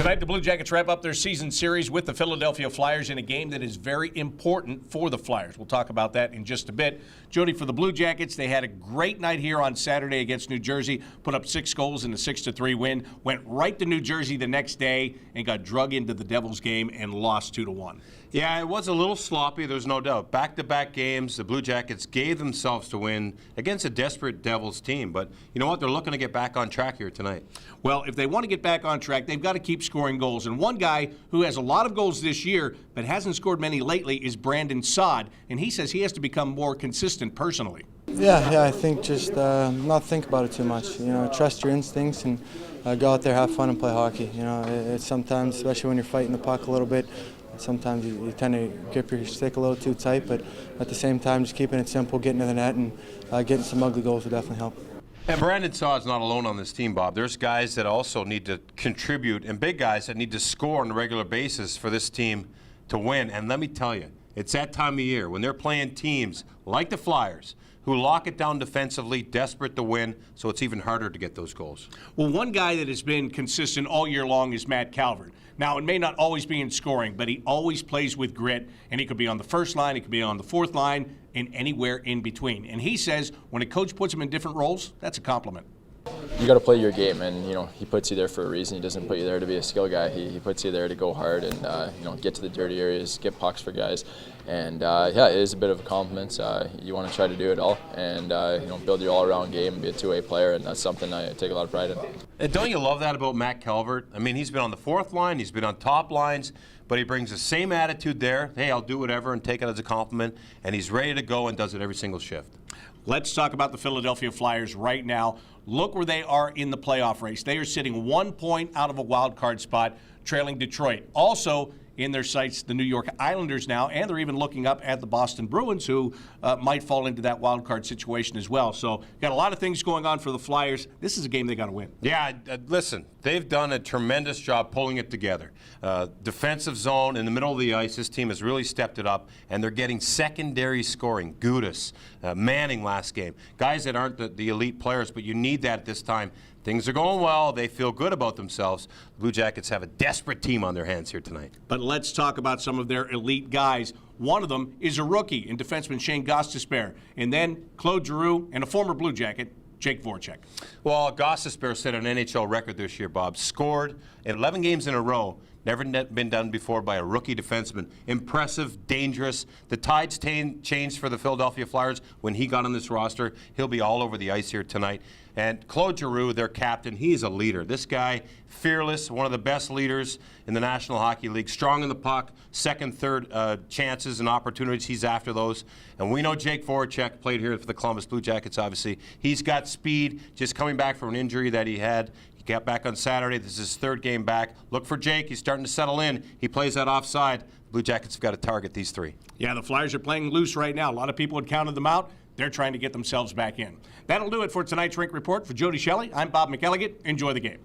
Tonight, the Blue Jackets wrap up their season series with the Philadelphia Flyers in a game that is very important for the Flyers. We'll talk about that in just a bit. Jody, for the Blue Jackets, they had a great night here on Saturday against New Jersey, put up 6 goals in a 6-3 win, went right to New Jersey the next day and got drug into the Devils game and lost 2-1. Yeah, it was a little sloppy, there's no doubt. Back-to-back games, the Blue Jackets gave themselves to win against a desperate Devils team. But you know what? They're looking to get back on track here tonight. Well, if they want to get back on track, they've got to keep scoring goals. And one guy who has a lot of goals this year but hasn't scored many lately is Brandon Saad. And he says he has to become more consistent personally. Yeah, I think just not think about it too much. You know, trust your instincts and go out there, have fun, and play hockey. You know, it's sometimes, especially when you're fighting the puck a little bit, sometimes you tend to grip your stick a little too tight, but at the same time, just keeping it simple, getting to the net, and getting some ugly goals will definitely help. And Brandon Saad's not alone on this team, Bob. There's guys that also need to contribute, and big guys that need to score on a regular basis for this team to win. And let me tell you, it's that time of year when they're playing teams like the Flyers, who lock it down defensively, desperate to win, so it's even harder to get those goals. Well, one guy that has been consistent all year long is Matt Calvert. Now, it may not always be in scoring, but he always plays with grit, and he could be on the first line, he could be on the fourth line, and anywhere in between. And he says when a coach puts him in different roles, that's a compliment. You got to play your game, and he puts you there for a reason. He doesn't put you there to be a skill guy. He puts you there to go hard and get to the dirty areas, get pucks for guys. And yeah, it is a bit of a compliment. You want to try to do it all, and build your all-around game and be a two-way player, and that's something I take a lot of pride in. And don't you love that about Matt Calvert? I mean, he's been on the fourth line, he's been on top lines, but he brings the same attitude there. Hey, I'll do whatever and take it as a compliment, and he's ready to go and does it every single shift. Let's talk about the Philadelphia Flyers right now. Look where they are in the playoff race. They are sitting 1 point out of a wild card spot, trailing Detroit. Also in their sights, the New York Islanders now, and they're even looking up at the Boston Bruins, who might fall into that wild card situation as well. So got a lot of things going on for the Flyers. This is a game they got to win. Yeah, listen, they've done a tremendous job pulling it together. Defensive zone in the middle of the ice, this team has really stepped it up, and they're getting secondary scoring. Gudis, Manning last game. Guys that aren't the elite players, but you need that at this time. Things are going well. They feel good about themselves. The Blue Jackets have a desperate team on their hands here tonight. But let's talk about some of their elite guys. One of them is a rookie in defenseman Shane Gostisbehere, and then Claude Giroux and a former Blue Jacket, Jake Voracek. Well, Gostisbehere set an NHL record this year, Bob. Scored in 11 games in a row. Never been done before by a rookie defenseman. Impressive, dangerous. The tides changed for the Philadelphia Flyers when he got on this roster. He'll be all over the ice here tonight. And Claude Giroux, their captain, he's a leader. This guy, fearless, one of the best leaders in the National Hockey League. Strong in the puck, second, third chances and opportunities. He's after those. And we know Jake Voracek played here for the Columbus Blue Jackets, obviously. He's got speed, just coming back from an injury that he had. He got back on Saturday. This is his third game back. Look for Jake. He's starting to settle in. He plays that offside. Blue Jackets have got to target these three. Yeah, the Flyers are playing loose right now. A lot of people had counted them out. They're trying to get themselves back in. That'll do it for tonight's Rink Report. For Jody Shelley, I'm Bob McElligott. Enjoy the game.